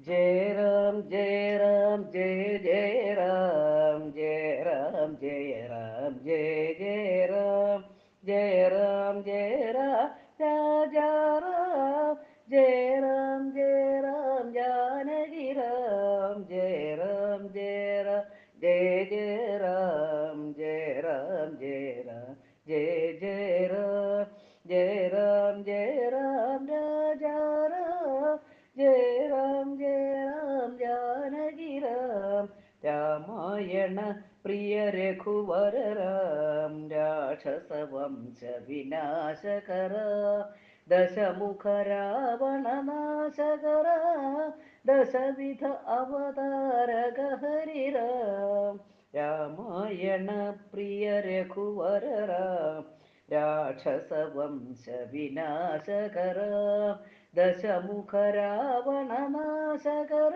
जय राम जय राम जय जय राम जय राम जय राम जय जय राम जय राम जय राम राजा राम जय राम जानकी राम जय राम जय जय राम जय राम जय राम जय जय राम जय राम जय राम राजा राम जय राम जानकी राम രാമായണ പ്രിയ രഘുവര രാം രാക്ഷസ വംശ വിനാശകര ദശമുഖ രാവണ നാശകര ദശവിധ അവതാരക ഹരി രാം രാമായണ പ്രിയ രഘുവര രാം രാക്ഷസ വംശ വിനാശകര ദശമുഖ രാവണ നാശകര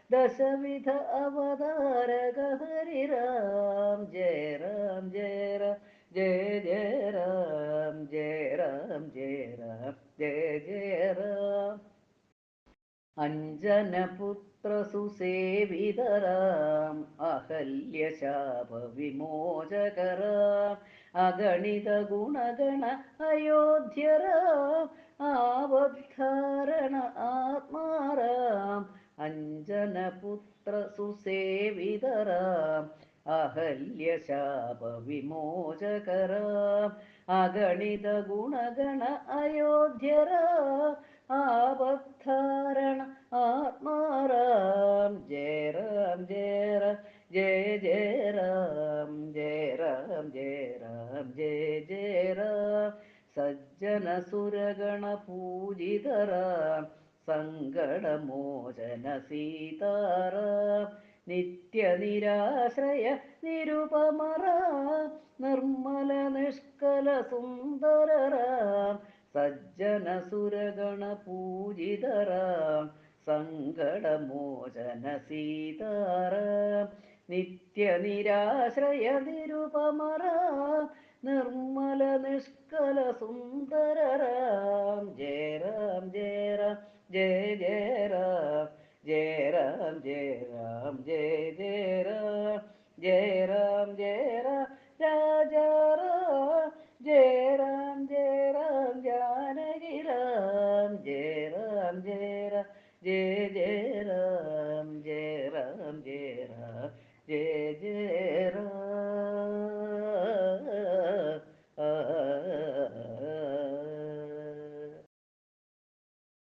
ദശവിധ അവതാരക ഹരി രാം ജയ രാം ജയ രാം ജയ ജയ രാം ജയ രാം ജയ രാം ജയ ജയ രാം അഞ്ജനപുത്ര സുസേവിതരാം അഹല്യശാപ വിമോചകരാം അഗണിത ഗുണഗണ അയോധ്യരാം ആവദ്ധാരണ ആത്മാരാം അഞ്ജനപുത്ര സുസേവിതരാം അഹല്യശാപ വിമോചകരാം അഗണിത ഗുണഗണ അയോധ്യരാം ആപദ്ധാരണ ആത്മാരാം ജയ രാം ജയ രാം ജയ ജയ രാം ജയ രാം ജയ രാം ജയ ജയ രാം സജ്ജന സുരഗണ പൂജിതരാം സങ്കടമോചന സീതാറാം നിത്യനിരാശ്രയ നിരുപമരാം നിർമ്മല നിഷ്കല സുന്ദരരാം സജ്ജന സുരഗണ പൂജിതരാം സങ്കടമോചന സീതാറാം നിത്യനിരാശ്രയ നിരുപമരാം നിർമ്മല നിഷ്കല സുന്ദരരാം ജയ രാം ജയ രാം ജയ ജയ രാം ജയ രാം ജയ രാം ജയ ജയ രാം ജയ